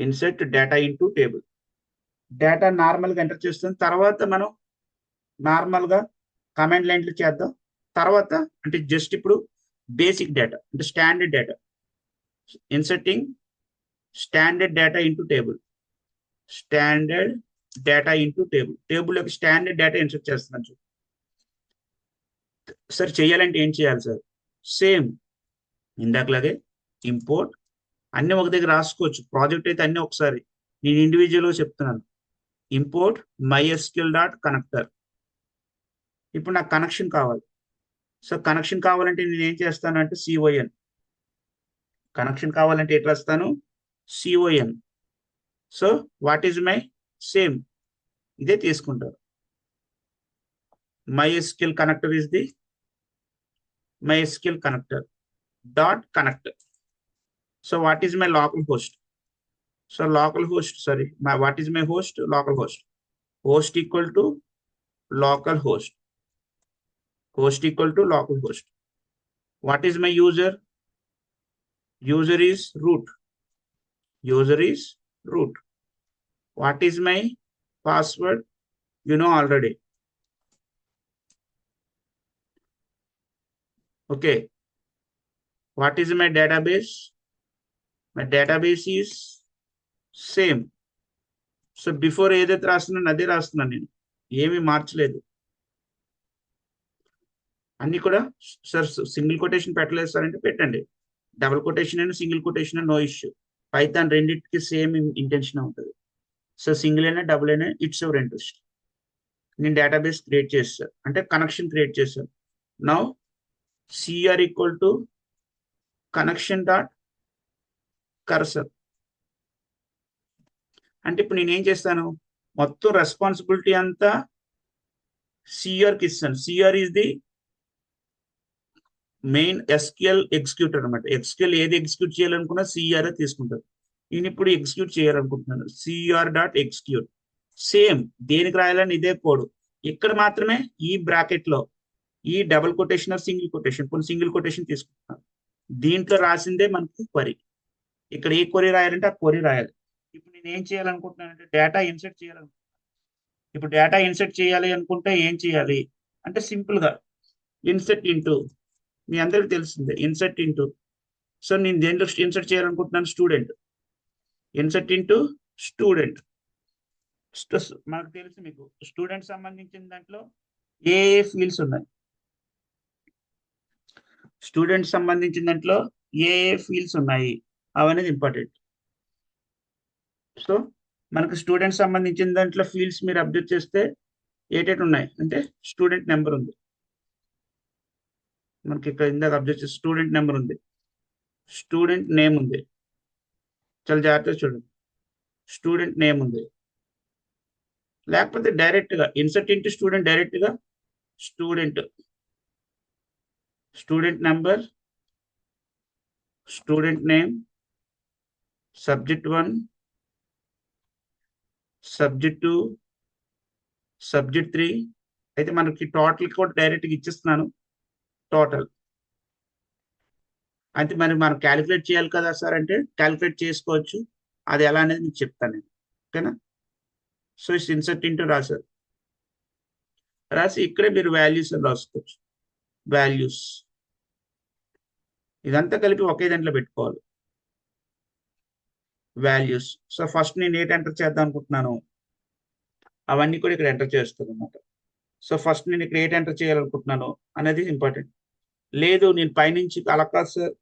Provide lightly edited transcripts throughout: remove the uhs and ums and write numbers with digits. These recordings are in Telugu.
Insert data into table. Data నార్మల్గా ఎంటర్ చేస్తుంది. తర్వాత మనం నార్మల్గా కమాండ్ లైన్లు చేద్దాం. తర్వాత అంటే జస్ట్ ఇప్పుడు బేసిక్ డేటా అంటే standard data, inserting standard data into table. Standard data into table. Table యొక్క స్టాండర్డ్ డేటా ఇన్సర్ట్ చేస్తున్నాను సార్. చేయాలంటే ఏం చేయాలి సార్? సేమ్ ఇందాకలాగే ఇంపోర్ట్ అన్ని ఒక దగ్గర రాసుకోవచ్చు. ప్రాజెక్ట్ అయితే అన్ని ఒకసారి, నేను ఇండివిజువల్గా చెప్తున్నాను. Import MySQL dot connector. ఇప్పుడు నాకు కనెక్షన్ కావాలి. సో కనెక్షన్ కావాలంటే నేను ఏం చేస్తాను అంటే CON. కనెక్షన్ కావాలంటే ఎట్లా వస్తాను? CON. So what is my same ఇదే తీసుకుంటారు. MySQL connector is the MySQL connector dot connect. So what is my local host? So local host, sorry, what is my host? Local host. Host equal to local host. Host equal to local host. What is my user? User is root. User is root. What is my password? You know already. Okay. What is my database? My database is same. So before ఏదైతే రాస్తున్నాను అదే రాస్తున్నాను, నేను ఏమీ మార్చలేదు. అన్ని కూడా సార్ సింగిల్ కొటేషన్ పెట్టలేదు సార్ అంటే పెట్టండి. డబుల్ కొటేషన్ అయినా సింగిల్ కొటేషన్ అయినా నో ఇష్యూ. పైథాన్ రెండింటికి సేమ్ ఇంటెన్షన్ ఉంటుంది. సో సింగిల్ అయినా డబుల్ అయినా ఇట్స్ యువర్ ఇంట్రెస్ట్. నేను డేటాబేస్ క్రియేట్ చేస్తాను అంటే కనెక్షన్ క్రియేట్ చేశాను. Now CR equal to connection dot cursor. అంటే ఇప్పుడు నేను ఏం చేస్తాను, మొత్తం రెస్పాన్సిబిలిటీ అంతా CRకి ఇస్తాను. CR is the main SQL executor అనమాట. SQL ఏది ఎగ్జిక్యూట్ చేయాలనుకున్నా CR తీసుకుంటారు. నేను ఇప్పుడు ఎగ్జిక్యూట్ చేయాలనుకుంటున్నాను. CR dot execute. సేమ్ దేనికి రాయాలని ఇదే కోడ్. ఇక్కడ మాత్రమే ఈ బ్రాకెట్ లో ఈ డబుల్ కొటేషన్ సింగిల్ కొటేషన్, కొన్ని సింగిల్ కొటేషన్ తీసుకుంటున్నాను. దీంట్లో రాసిందే మనకి క్వరీ. ఇక్కడ ఏ క్వరీ రాయాలంటే ఆ క్వరీ రాయాలి. ఇప్పుడు నేను ఏం చేయాలనుకుంటున్నానంటే డేటా ఇన్సర్ట్ చేయాలనుకుంటున్నాను. ఇప్పుడు డేటా ఇన్సర్ట్ చేయాలి అనుకుంటే ఏం చేయాలి అంటే సింపుల్ గా ఇన్సర్ట్ ఇంటూ, మీ అందరికి తెలిసిందే ఇన్సర్ట్ ఇంటూ. సో నేను దేంట్లో ఇన్సర్ట్ చేయాలనుకుంటున్నాను? స్టూడెంట్. Insert into student. మనకు తెలుసు మీకు స్టూడెంట్ సంబంధించిన దాంట్లో ఏ ఫీల్డ్స్ ఉన్నాయి. స్టూడెంట్ సంబంధించిన దాంట్లో ఏ ఫీల్డ్స్ ఉన్నాయి అవనేది ఇంపార్టెంట్. సో మనకు స్టూడెంట్ సంబంధించిన దాంట్లో ఫీల్డ్స్ మీరు అబ్జర్వ్ చేస్తే ఏటేటి ఉన్నాయి అంటే స్టూడెంట్ నెంబర్ ఉంది మనకి. ఇక్కడ ఇందాక అబ్జర్వ్ చేస్తే స్టూడెంట్ నెంబర్ ఉంది, స్టూడెంట్ నేమ్ ఉంది. చాలా జాగ్రత్తగా చూడండి, స్టూడెంట్ నేమ్ ఉంది. లేకపోతే డైరెక్ట్ గా ఇన్సర్ట్ ఇంటూ స్టూడెంట్, డైరెక్ట్ గా student, student number, student name, subject 1, subject 2, subject 3. అయితే మనకి టోటల్ కూడా డైరెక్ట్గా ఇచ్చేస్తున్నాను టోటల్. అయితే మరి మనం క్యాలిక్యులేట్ చేయాలి కదా సార్ అంటే క్యాలిక్యులేట్ చేసుకోవచ్చు. అది ఎలా అనేది మీకు చెప్తాను నేను. ఓకేనా? సో ఇన్సర్ట్ ఇంటూ రాశారు, రాసి ఇక్కడే మీరు వాల్యూస్ రాసుకోవచ్చు. వాల్యూస్ ఇదంతా కలిపి ఒకే దాంట్లో పెట్టుకోవాలి. వాల్యూస్. సో ఫస్ట్ నేను ఏది ఎంటర్ చేద్దాం అనుకుంటున్నాను అవన్నీ కూడా ఇక్కడ ఎంటర్ చేస్తాను అనమాట. సో ఫస్ట్ నేను ఇక్కడ ఏది ఎంటర్ చేయాలనుకుంటున్నాను అనేది ఇంపార్టెంట్. లేదు నేను పైనుంచి అలా కాదు సార్,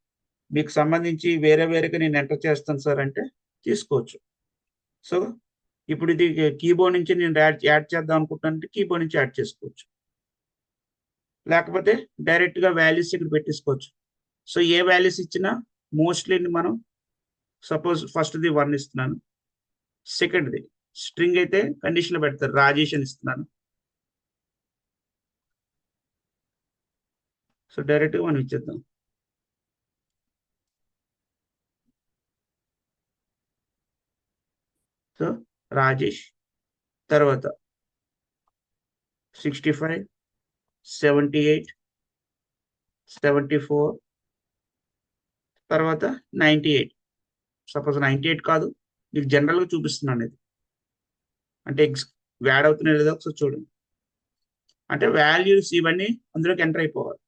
మీకు సంబంధించి వేరే వేరేగా నేను ఎంటర్ చేస్తాను సార్ అంటే తీసుకోవచ్చు. సో ఇప్పుడు ఇది కీబోర్డ్ నుంచి నేను యాడ్ చేద్దాం అనుకుంటున్నానంటే కీబోర్డ్ నుంచి యాడ్ చేసుకోవచ్చు. లేకపోతే డైరెక్ట్ గా వాల్యూస్ ఇక్కడ పెట్టేసుకోవచ్చు. సో ఏ వాల్యూస్ ఇచ్చినా మోస్ట్లీ మనం సపోజ్ ఫస్ట్ది 1 ఇస్తున్నాను, సెకండ్ది స్ట్రింగ్ అయితే కండిషన్ లో పెడతారు రాజేష్ అని ఇస్తున్నాను. సో డైరెక్ట్ గా మనం ఇచ్చేద్దాం. సో రాజేష్, తర్వాత 65, 78, 74, తర్వాత 98. సపోజ్ 98 కాదు మీకు జనరల్ గా చూపిస్తున్నాను ఇది. అంటే యాడ్ అవుతున్నాయి లేదా ఒకసారి చూడండి. అంటే వాల్యూస్ ఇవన్నీ అందులోకి ఎంటర్ అయిపోవాలి.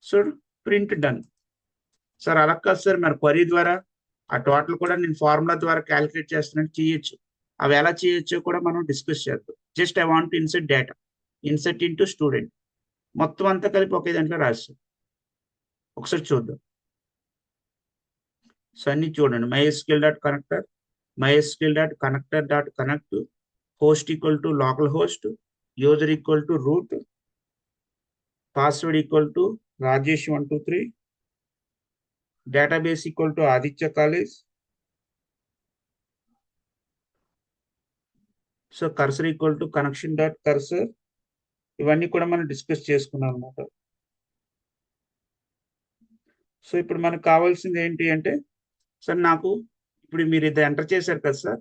So print done. సార్ అలా కాదు సార్, మరి క్వరీ ద్వారా ఆ టోటల్ కూడా నేను ఫార్ములా ద్వారా క్యాలిక్యులేట్ చేస్తున్నట్టు చేయొచ్చు. అవి ఎలా చేయొచ్చో కూడా మనం డిస్కస్ చేద్దాం. Just I want to insert data, insert into student, మొత్తం అంతా కలిపి ఒకే దాంట్లో రాస్తాం. ఒకసారి చూద్దాం. సో అన్ని చూడండి. MySQL dot connector, MySQL dot connector dot connect, host equal to local host, user equal to root, password equal to Rajesh123, database equal to Aditya College. So cursor equal to connection dot cursor. ఇవన్నీ కూడా మనం డిస్కస్ చేసుకున్నాం అనమాట. సో ఇప్పుడు మనకు కావాల్సింది ఏంటి అంటే, సార్ నాకు ఇప్పుడు మీరు ఇది ఎంటర్ చేశారు కదా సార్,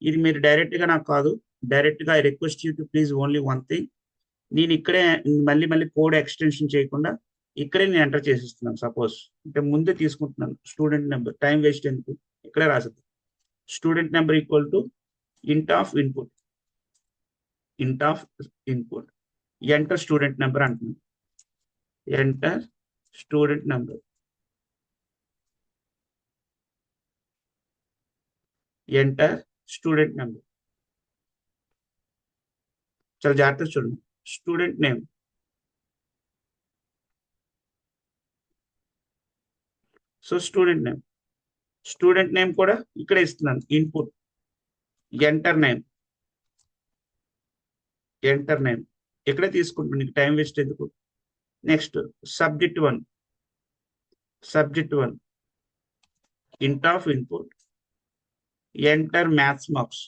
ఇది మీరు డైరెక్ట్ గా నాకు కాదు, డైరెక్ట్ గా I request you to please only one thing. నేను ఇక్కడే మళ్ళీ మళ్ళీ కోడ్ ఎక్స్టెన్షన్ చేయకుండా ఇక్కడే నేను ఎంటర్ చేసిస్తున్నాను. సపోజ్ అంటే ముందే తీసుకుంటున్నాను స్టూడెంట్ నెంబర్, టైం వేస్ట్ ఎందుకు, ఇక్కడే రాసిద్దాం. Student number equal to int of input, int of input, enter student number అంటున్నాను. Enter student number, enter student number. చాలా జాగ్రత్తగా చూడండి. Student name, so student name కూడా ఇక్కడ ఇస్తున్నాను. Input, enter name, enter name ఇక్కడే తీసుకుంటాను, నీకు టైం వేస్ట్ ఎందుకు. Next subject one, int of input, enter maths marks,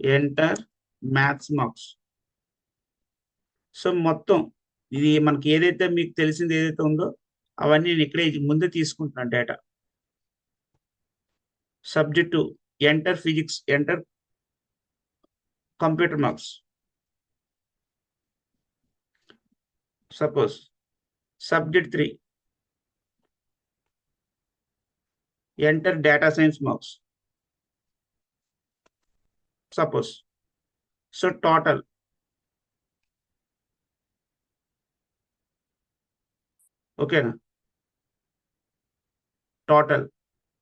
enter maths marks. So మొత్తం ఇది మనకి ఏదైతే మీకు తెలిసింది ఏదైతే ఉందో అవన్నీ నేను ఇక్కడే ముందే తీసుకుంటున్నాను data. Subject enter physics, enter computer marks. Suppose subject 3 enter data science marks. Suppose so total, ఓకేనా,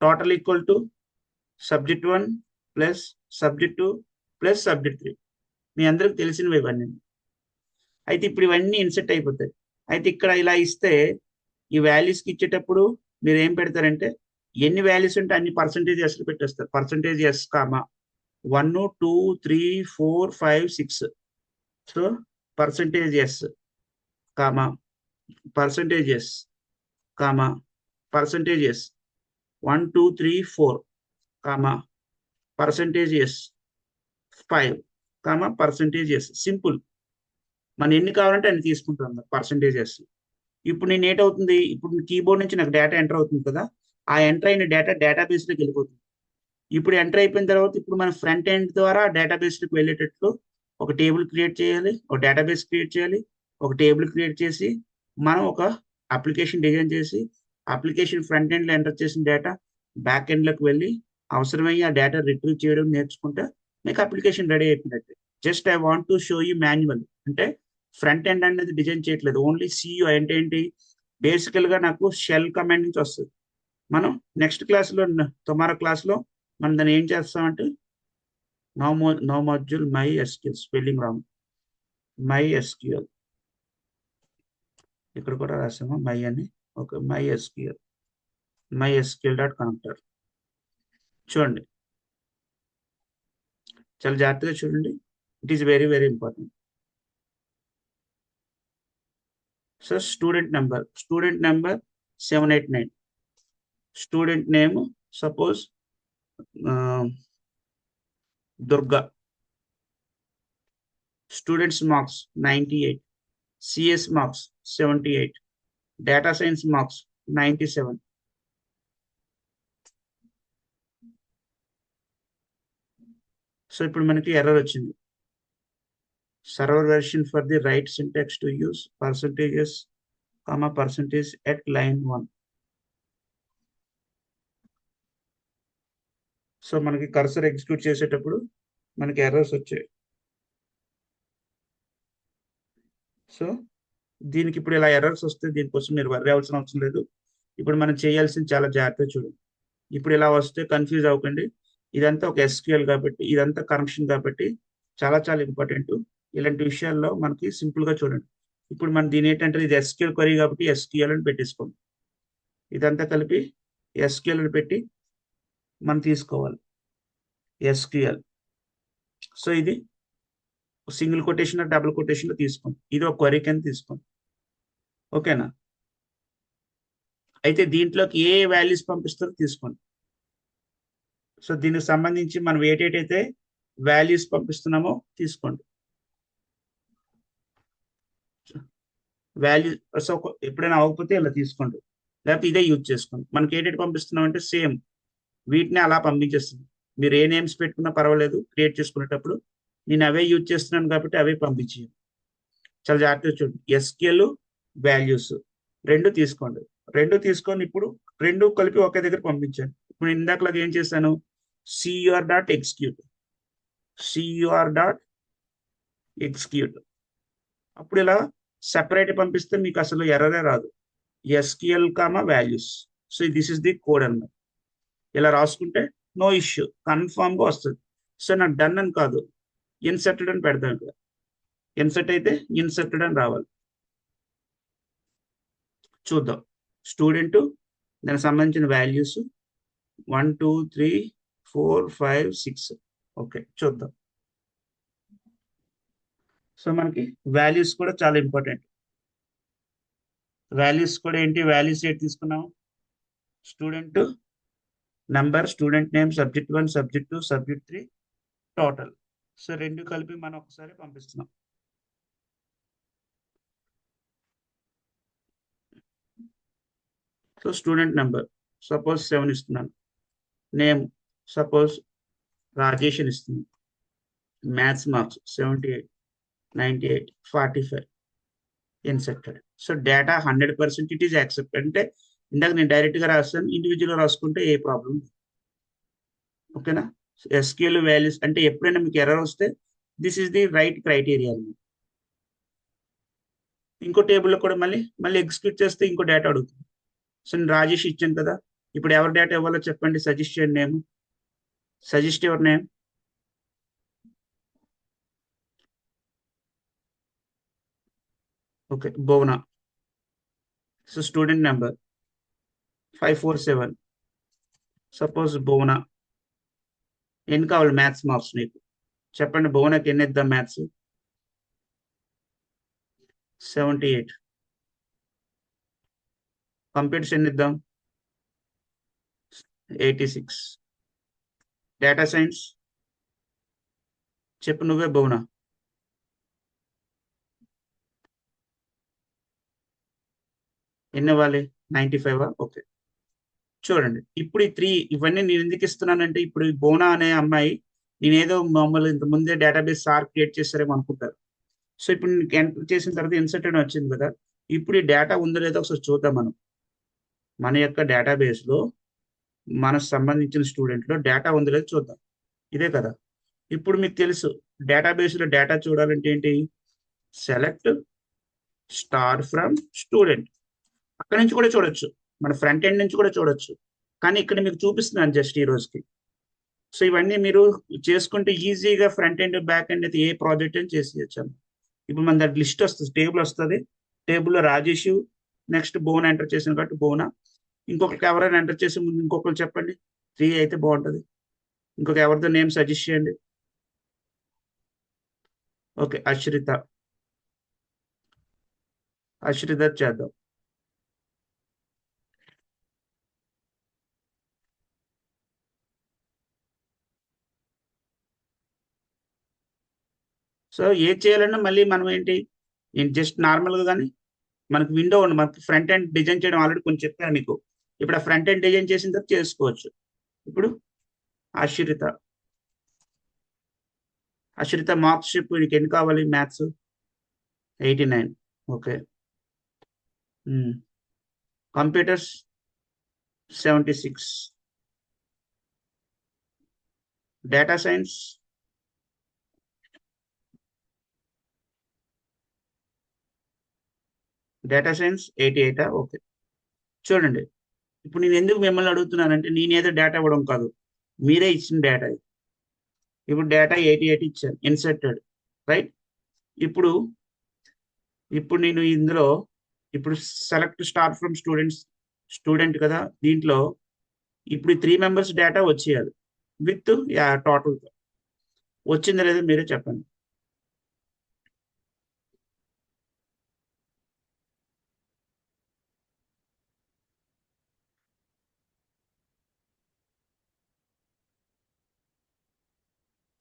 total equal to subject 1 plus subject 2 plus subject 3. మీ అందరికి తెలిసినవి ఇవన్నీ. అయితే ఇప్పుడు ఇవన్నీ ఇన్సెట్ అయిపోతాయి. అయితే ఇక్కడ ఇలా ఇస్తే ఈ వాల్యూస్కి ఇచ్చేటప్పుడు మీరు ఏం పెడతారంటే, ఎన్ని వాల్యూస్ ఉంటే అన్ని పర్సంటేజ్ ఎస్ పెట్టేస్తారు. Percentage yes comma 1 2 3 4 5 6. So percentage yes comma percentage yes comma percentage yes 1 2 3 4 comma percentage yes 5 comma percentage yes. Simple. మనం ఎన్ని కావాలంటే అన్ని తీసుకుంటాం పర్సంటేజ్ ఎస్. ఇప్పుడు నేను ఏటవుతుంది, ఇప్పుడు కీబోర్డ్ నుంచి నాకు డేటా ఎంటర్ అవుతుంది కదా, ఆ ఎంటర్ అయిన డేటా డేటాబేస్లోకి వెళ్ళిపోతుంది. ఇప్పుడు ఎంటర్ అయిపోయిన తర్వాత ఇప్పుడు మన ఫ్రంట్ ఎండ్ ద్వారా డేటాబేస్లోకి వెళ్ళేటట్లు ఒక టేబుల్ క్రియేట్ చేయాలి, ఒక డేటాబేస్ క్రియేట్ చేయాలి. ఒక టేబుల్ క్రియేట్ చేసి మనం ఒక అప్లికేషన్ డిజైన్ చేసి, అప్లికేషన్ ఫ్రంట్ ఎండ్లో ఎంటర్ చేసిన డేటా బ్యాక్ ఎండ్లోకి వెళ్ళి అవసరమయ్యి ఆ డేటా రిట్రీవ్ చేయడం నేర్చుకుంటే మీకు అప్లికేషన్ రెడీ అయిపోయినట్టు. Just I want to show you manual. అంటే ఫ్రంట్ ఎండ్ అనేది డిజైన్ చేయట్లేదు, ఓన్లీ సియు అంటే ఏంటి, బేసికల్ గా నాకు షెల్ కమాండ్ నుంచి వస్తుంది. మనం నెక్స్ట్ క్లాస్లో, టుమారో క్లాస్లో మనం దాన్ని ఏం చేస్తామంటే no module MySQL, spelling wrong, MySQL ఇక్కడ కూడా రాసాము మై అని. Okay, MySQL dot connector. చూడండి, చాలా జాగ్రత్తగా చూడండి. It is very very important. So student number 789, student name suppose Durga, students marks 98, CS marks 78, data science marks 97. So ఇప్పుడు మనకి ఎర్రర్ వచ్చింది. Server version for the right syntax to use percentages comma percentage at line 1. So మనకి కర్సర్ ఎగ్జిక్యూట్ చేసేటప్పుడు మనకి ఎర్రర్స్ వచ్చాయి. సో దీనికి ఇప్పుడు ఇలా ఎర్రర్స్ వస్తే దీనికోసం మీరు వర్రీ అవ్వాల్సిన అవసరం లేదు. ఇప్పుడు మనం చేయాల్సింది చాలా జాగ్రత్తగా చూడండి. ఇప్పుడు ఇలా వస్తే కన్ఫ్యూజ్ అవ్వకండి. ఇదంతా ఒక ఎస్క్యూఎల్ కాబట్టి, ఇదంతా కనెక్షన్ కాబట్టి చాలా చాలా ఇంపార్టెంట్. ఇలాంటి విషయాల్లో మనకి సింపుల్ గా చూడండి. ఇప్పుడు మన దీని ఏంటంటే ఇది ఎస్క్యూఎల్ క్వరీ కాబట్టి ఎస్క్యూఎల్ అని పెట్టేసుకోండి. ఇదంతా కలిపి ఎస్క్యూఎల్ అని పెట్టి మనం తీసుకోవాలి ఎస్క్యూఎల్. సో ఇది సింగిల్ కొటేషన్ డబుల్ కొటేషన్ లో తీసుకోండి. ఇది ఒక క్వరీ కింద తీసుకోండి. ఓకేనా? అయితే దీంట్లోకి ఏ వాల్యూస్ పంపిస్తారో తీసుకోండి. సో దీనికి సంబంధించి మనం ఏటేటైతే వాల్యూస్ పంపిస్తున్నామో తీసుకోండి. వాల్యూ సో ఎప్పుడైనా అవ్వకపోతే ఇలా తీసుకోండి, లేకపోతే ఇదే యూజ్ చేసుకోండి. మనకి ఏటేటి పంపిస్తున్నాం అంటే సేమ్ వీటిని అలా పంపించేస్తుంది. మీరు ఏ నేమ్స్ పెట్టుకున్నా పర్వాలేదు క్రియేట్ చేసుకునేటప్పుడు. నేను అవే యూజ్ చేస్తున్నాను కాబట్టి అవే పంపించేయండి. చాలా జాగ్రత్తగా చూడండి. ఎస్క్యూఎల్ వాల్యూస్ రెండు తీసుకోండి. రెండు తీసుకొని ఇప్పుడు రెండు కలిపి ఒకే దగ్గర పంపించండి. ఇప్పుడు ఇందాకలాగా ఏం చేశాను, CR dot execute, CR dot execute. అప్పుడు ఇలా సెపరేట్ పంపిస్తే మీకు అసలు ఎర్రరే రాదు. SQL comma values. So this is the code అన్నమాట. ఇలా రాసుకుంటే నో ఇష్యూ, కన్ఫామ్ గా వస్తుంది. సో నాకు డన్ అని కాదు, ఇన్సర్టెడ్ అని పెడతాను. ఇక్కడ ఇన్సర్ట్ అయితే ఇన్సర్టెడ్ అని రావాలి. చూద్దాం. స్టూడెంట్ దానికి సంబంధించిన వాల్యూస్ 1 2 3 4 5 6. ఓకే, చూద్దాం. సో మనకి వాల్యూస్ కూడా చాలా ఇంపార్టెంట్. వాల్యూస్ కూడా ఏంటి, వాల్యూస్ ఏంటి తీసుకున్నాం, student number, student name, subject 1, subject 2, subject 3, total. So రెండు కలిపి మనం ఒకసారి పంపిస్తున్నాం. సో స్టూడెంట్ నెంబర్ సపోజ్ 7 ఇస్తున్నాను, నేమ్ సపోజ్ రాజేష్ అని ఇస్తున్నాను, maths marks 78, 98, 45, accepted. So data 100% it is accept. అంటే ఇందాక నేను డైరెక్ట్ గా రాస్తాను, ఇండివిజువల్ రాసుకుంటే ఏ ప్రాబ్లం. ఓకేనా? ఎస్క్యూఎల్ వాల్యూస్ అంటే ఎప్పుడైనా మీకు ఎర్రర్ వస్తే this is the right criteria. ఇంకో టేబుల్లో కూడా మళ్ళీ మళ్ళీ ఎగ్జిక్యూట్ చేస్తే ఇంకో డేటా అడుగుతుంది. సో నేను రాజేష్ ఇచ్చాను కదా, ఇప్పుడు ఎవరి డేటా ఇవ్వాలో చెప్పండి, సజెస్ట్ చేయండి. Name, suggest your name. Okay, Bhuvana. So student number 547, suppose Bhuvana. ఎన్ని కావాలి మ్యాథ్స్ మార్క్స్ నీకు చెప్పండి. భువనకి ఎన్ని ఇద్దాం మ్యాథ్స్? 78. కంప్యూటర్స్ ఎన్ని ఇద్దాం? 86. డేటా సైన్స్ చెప్పు నువ్వే భువన. ఎన్ని ఇవ్వాలి? 95. ఓకే, చూడండి ఇప్పుడు ఈ 3 ఇవన్నీ నేను ఎందుకు ఇస్తున్నానంటే ఇప్పుడు ఈ బోనా అనే అమ్మాయి నేనేదో మమ్మల్ని ఇంత ముందే డేటాబేస్ సార్ క్రియేట్ చేస్తారేమో అనుకుంటారు. సో ఇప్పుడు ఎంటర్ చేసిన తర్వాత ఇన్సర్ట్ అని వచ్చింది కదా, ఇప్పుడు ఈ డేటా ఉందో లేదో ఒకసారి చూద్దాం. మనం మన యొక్క డేటాబేస్ లో మనకు సంబంధించిన స్టూడెంట్ లో డేటా ఉందో లేదో చూద్దాం. ఇదే కదా. ఇప్పుడు మీకు తెలుసు డేటాబేస్ లో డేటా చూడాలంటే ఏంటి, సెలెక్ట్ స్టార్ ఫ్రమ్ స్టూడెంట్. అక్కడ నుంచి కూడా చూడొచ్చు, మన ఫ్రంట్ ఎండ్ నుంచి కూడా చూడొచ్చు. కానీ ఇక్కడ మీకు చూపిస్తున్నాను జస్ట్ ఈ రోజుకి. సో ఇవన్నీ మీరు చేసుకుంటే ఈజీగా ఫ్రంట్ ఎండ్ బ్యాక్ ఎండ్ అయితే ఏ ప్రాజెక్ట్ అని చేసేయచ్చు. ఇప్పుడు మన దాంట్లో లిస్ట్ వస్తుంది, టేబుల్ వస్తుంది. టేబుల్లో రాజేష్ నెక్స్ట్ బోన్ ఎంటర్ చేసిన కాబట్టి బోనా. ఇంకొకరికి ఎవరైనా ఎంటర్ చేసే ముందు ఇంకొకరు చెప్పండి, 3 అయితే బాగుంటుంది. ఇంకొక ఎవరితో నేమ్ సజెస్ట్ చేయండి. ఓకే, అశ్రిత. అశ్రిత చేద్దాం. సో ఏది చేయాలన్నా మళ్ళీ మనం ఏంటి, నేను జస్ట్ నార్మల్గా కానీ మనకు విండో ఉంది, మనకి ఫ్రంట్ ఎండ్ డిజైన్ చేయడం ఆల్రెడీ కొంచెం చెప్పాను మీకు. ఇప్పుడు ఆ ఫ్రంట్ ఎండ్ డిజైన్ చేసిన తర్వాత చేసుకోవచ్చు. ఇప్పుడు అశ్రిత, అశ్రిత మార్క్స్ చెప్పు, నీకు ఎన్ని కావాలి maths? 89. Okay. Computers 76. Data science data science 88. Okay, చూడండి. ఇప్పుడు నేను ఎందుకు మిమ్మల్ని అడుగుతున్నానంటే నేనేదో డేటా ఇవ్వడం కాదు, మీరే ఇచ్చిన డేటా ఇది. ఇప్పుడు డేటా 88 ఇచ్చాను, ఇన్సర్టెడ్, రైట్. ఇప్పుడు ఇప్పుడు నేను ఇందులో ఇప్పుడు select star from students, student కదా దీంట్లో. ఇప్పుడు 3 మెంబర్స్ డేటా వచ్చేయాలి విత్ టోటల్. వచ్చిందో లేదో మీరే చెప్పండి.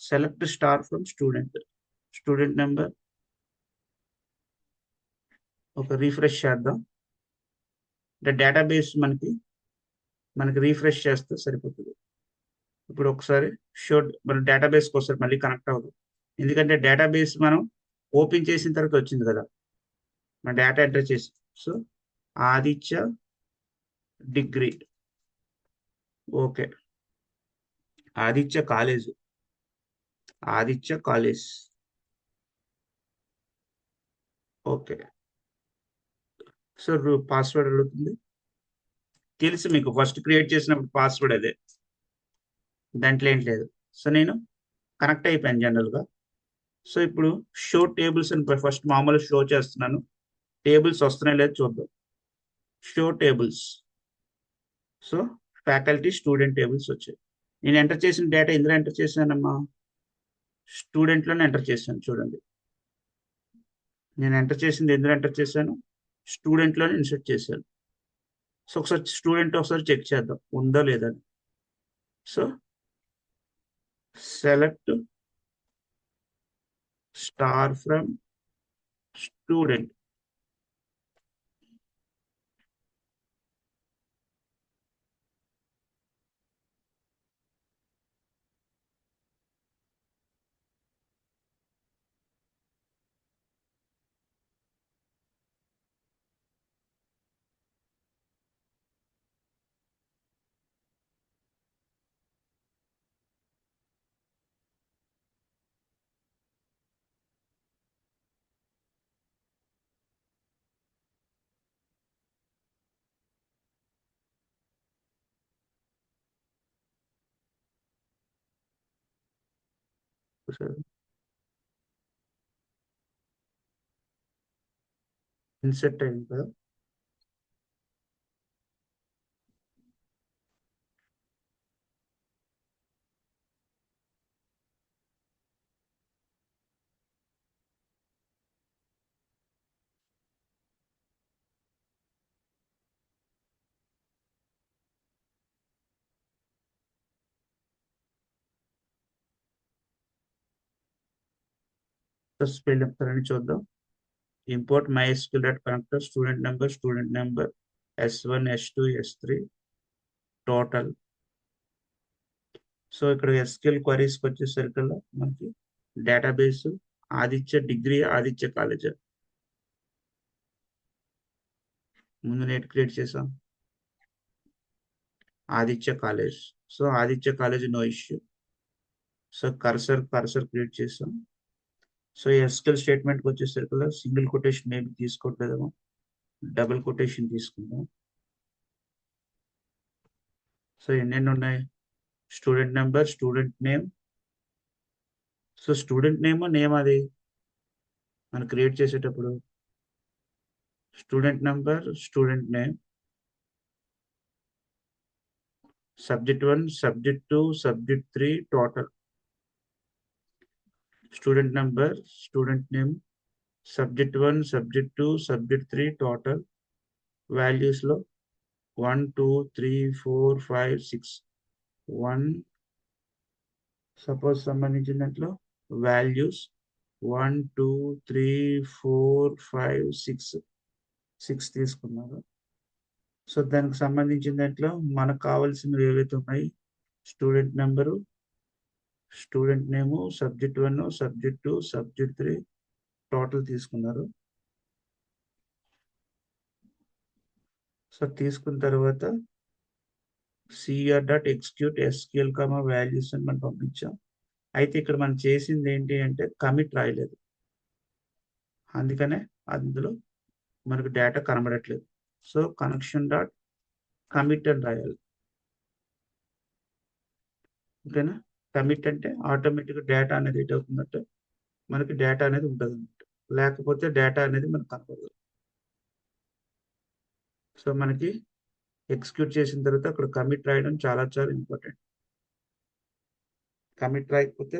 Select star from student, student number. ఒక రీఫ్రెష్ చేద్దాం. అంటే డేటాబేస్ మనకి రీఫ్రెష్ చేస్తే సరిపోతుంది. ఇప్పుడు ఒకసారి మన డేటాబేస్కి ఒకసారి మళ్ళీ కనెక్ట్ అవ్వదు, ఎందుకంటే డేటాబేస్ మనం ఓపెన్ చేసిన తర్వాత వచ్చింది కదా, మన డేటా ఎంటర్ చేసి. So Aditya degree, okay. Aditya college, Aditya college, okay. So password అడుగుతుంది, తెలుసు మీకు ఫస్ట్ క్రియేట్ చేసినప్పుడు పాస్వర్డ్ అదే, దాంట్లో ఏం లేదు. సో నేను కనెక్ట్ అయిపోయాను జనరల్గా. సో ఇప్పుడు షో టేబుల్స్ అని ఫస్ట్ మామూలు షో చేస్తున్నాను, టేబుల్స్ వస్తున్నాయి లేదు చూద్దాం. Show tables. So faculty student tables వచ్చాయి. నేను ఎంటర్ చేసిన డేటా ఇందులో ఎంటర్ చేశానమ్మా, స్టూడెంట్లోనే ఎంటర్ చేశాను. చూడండి, నేను ఎంటర్ చేసింది ఎందులో ఎంటర్ చేశాను, స్టూడెంట్లోనే ఇన్సర్ట్ చేశాను. సో ఒకసారి స్టూడెంట్ ఒకసారి చెక్ చేద్దాం ఉందో లేదని. So select star from student. Insert అయింది కదా. సో స్పెల్ చెప్తారని చూద్దాం. Import MySQL dot connector student number S1 S2 S3 total. So ఇక్కడ SQL క్వరీస్కి వచ్చేసరికల్లా మనకి database Aditya degree, Aditya college. ముందు నేట్ క్రియేట్ చేసాం Aditya college. So Aditya college no issue. So cursor create చేసాం. సో SQL స్టేట్మెంట్కి వచ్చేసరికల్లా సింగిల్ కొటేషన్ ఏమి తీసుకోవట్లేదేమో, డబుల్ కొటేషన్ తీసుకుందాం. సో ఎన్నెన్ని ఉన్నాయి, student number, student name. So student name అది మనం క్రియేట్ చేసేటప్పుడు student number, student name, subject 1 subject 2 subject 3 total. Student number, student name, subject 1 subject 2 subject 3 total. Values లో 1 2 3 4 5 6. 1 సపోజ్ సంబంధించిన దాంట్లో వాల్యూస్ 1 2 3 4 5 6 6 తీసుకున్నారు. సో దానికి సంబంధించిన దాంట్లో మనకు కావాల్సినవి ఏవైతే ఉన్నాయి, స్టూడెంట్ నెంబరు, స్టూడెంట్ నేము, subject 1 subject 2 subject 3 టోటల్ తీసుకున్నారు. సో తీసుకున్న తర్వాత CR dot execute SQL comma values అని మనం పంపించాం. అయితే ఇక్కడ మనం చేసింది ఏంటి అంటే కమిట్ రాయలేదు, అందుకనే అందులో మనకు డేటా కనబడట్లేదు. సో కనెక్షన్ డాట్ కమిట్ అని రాయాలి. ఓకేనా? కమిట్ అంటే ఆటోమేటిక్గా డేటా అనేది అవుతుందంటే మనకి డేటా అనేది ఉంటుంది అన్నమాట, లేకపోతే డేటా అనేది మనకు కనపడదు. సో మనకి ఎగ్జిక్యూట్ చేసిన తర్వాత అక్కడ కమిట్ రాయడం చాలా చాలా ఇంపార్టెంట్. కమిట్ రాయకపోతే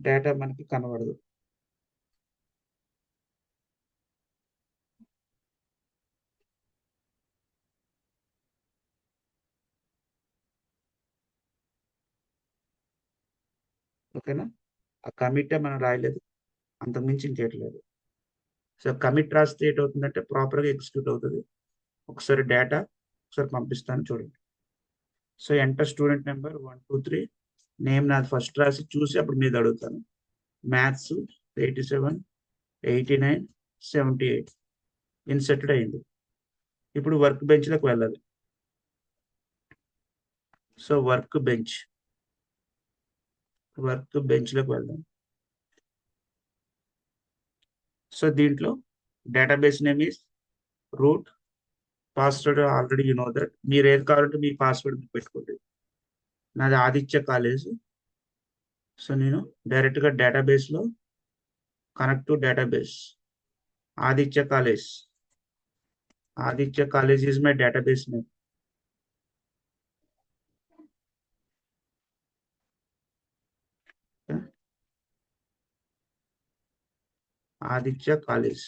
డేటా మనకి కనబడదు. ఓకేనా? ఆ కమిటే మనం రాయలేదు, అంతకుమించి ఇంకేట్లేదు. సో కమిట్ రాస్తే ఏటవుతుందంటే ప్రాపర్గా ఎగ్జిక్యూట్ అవుతుంది. ఒకసారి డేటా ఒకసారి పంపిస్తాను చూడండి. So enter student number 1 2 3, name నాది ఫస్ట్ రాసి చూసి అప్పుడు మీద అడుగుతాను. మ్యాథ్స్ 87 89 78 ఇన్సర్టెడ్ అయింది. ఇప్పుడు వర్క్ బెంచ్లోకి వెళ్ళాలి. సో వర్క్ బెంచ్లోకి వెళ్దాం. సో దీంట్లో database name is route, password already you know that. మీరు ఏది కావాలంటే మీ పాస్వర్డ్ మీరు పెట్టుకోండి. నాది ఆదిత్య కాలేజ్. సో నేను డైరెక్ట్గా డేటాబేస్లో connect to database. Aditya college is my database name. Aditya college.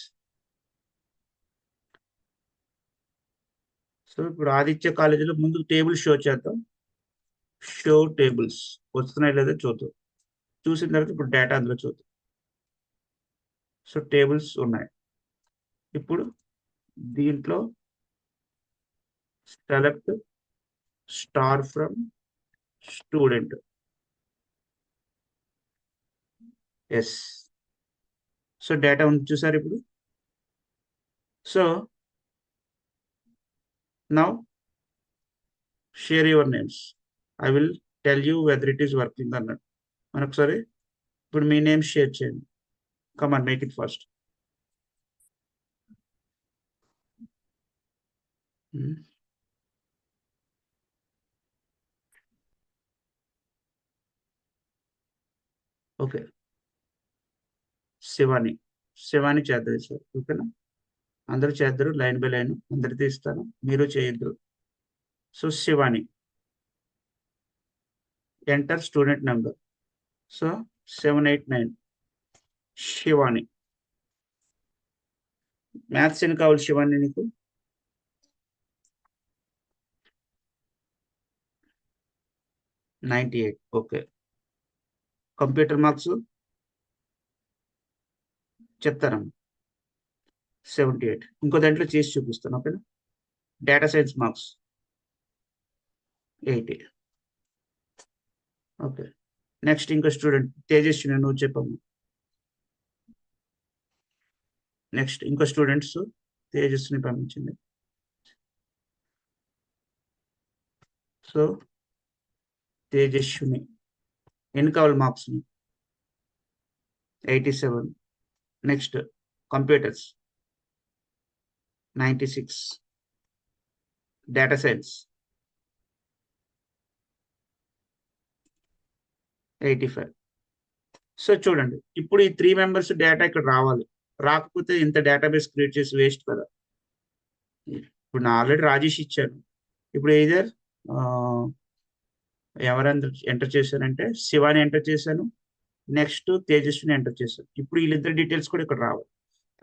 So ఇప్పుడు ఆదిత్య కాలేజీలో ముందు టేబుల్ షో చేద్దాం. షో టేబుల్స్ వస్తున్నాయి లేదా చూద్దాం. చూసిన తర్వాత ఇప్పుడు డేటా అందులో చూద్దాం. సో టేబుల్స్ ఉన్నాయి. ఇప్పుడు దీంట్లో select star from student. Yes. So data ఉంది చూసారు ఇప్పుడు. So now share your names. I will tell you whether it is working అన్నట్టు. మనొకసారి ఇప్పుడు మీ నేమ్ షేర్ చేయండి. Come on make it fast. Okay, Shivani చేద్దరు సార్. ఓకేనా? అందరూ చేద్దరు, లైన్ బై లైన్ అందరిది ఇస్తాను, మీరు చేయొద్దు. So Shivani, enter student number. So 789 Shivani. Maths ఎన్ని కావాలి శివాని నీకు? 98. ఓకే. కంప్యూటర్ మార్క్స్ చెప్తారమ్మా. 78. ఇంకో దాంట్లో చేసి చూపిస్తాను. ఓకేనా? Data science marks 80. Okay. Next ఇంకో స్టూడెంట్ తేజస్విని, నువ్వు చెప్పమ్మా. నెక్స్ట్ ఇంకో స్టూడెంట్స్ తేజస్విని పంపించింది. సో తేజస్విని ఎన్ని కావాలి marks? 87. Next computers 96. Data science 85. So చూడండి, ఇప్పుడు ఈ 3 మెంబర్స్ డేటా ఇక్కడ రావాలి. రాకపోతే ఇంత డేటాబేస్ క్రియేట్ చేసి వేస్ట్ కదా. ఇప్పుడు నేను ఆల్రెడీ రాజేష్ ఇచ్చాను. ఇప్పుడు ఏదర్ ఎవరందరూ ఎంటర్ చేశానంటే శివాని ఎంటర్ చేశాను, నెక్స్ట్ తేజస్విని ఎంటర్ చేశాను. ఇప్పుడు వీళ్ళిద్దరు డీటెయిల్స్ కూడా ఇక్కడ రావాలి.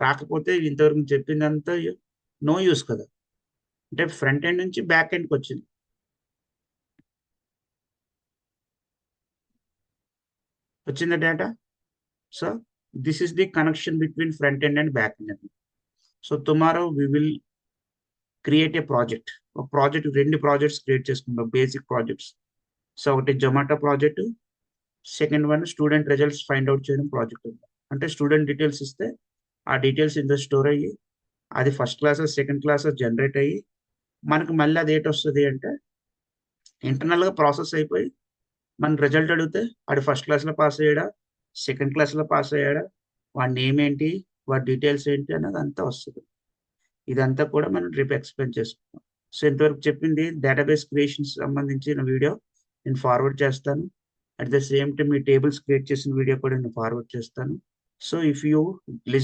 రాకపోతే ఇంతవరకు చెప్పిందంతా నో యూస్ కదా. అంటే ఫ్రంట్ ఎండ్ నుంచి బ్యాక్ ఎండ్కి వచ్చింది. వచ్చిందా data? So this is the connection between front end and back end. So tomorrow we will create a project. ఒక ప్రాజెక్ట్, 2 ప్రాజెక్ట్స్ క్రియేట్ చేసుకుంటాం, బేసిక్ ప్రాజెక్ట్స్. సో ఒకటి Zomato project, second one student results find out చేయడం ప్రాజెక్ట్. అంటే స్టూడెంట్ డీటెయిల్స్ ఇస్తే ఆ డీటెయిల్స్ ఇందులో స్టోర్ అయ్యి అది first class second class generate అయ్యి మనకు మళ్ళీ అది ఏంటి వస్తుంది అంటే ఇంటర్నల్ గా ప్రాసెస్ అయిపోయి మన రిజల్ట్ అడిగితే వాడు ఫస్ట్ క్లాస్ లో పాస్ అయ్యాడా, సెకండ్ క్లాస్ లో పాస్ అయ్యాడా, వాడి నేమ్ ఏంటి, వాడి డీటెయిల్స్ ఏంటి అన్నది అంతా వస్తుంది. ఇదంతా కూడా మనం రేపు ఎక్స్ప్లెయిన్ చేసుకుంటాం. సో ఇంతవరకు చెప్పింది డేటాబేస్ క్రియేషన్స్ సంబంధించిన వీడియో నేను ఫార్వర్డ్ చేస్తాను. At the same time me tables create చేసిన వీడియో కూడా నేను ఫార్వర్డ్ చేస్తాను. So if you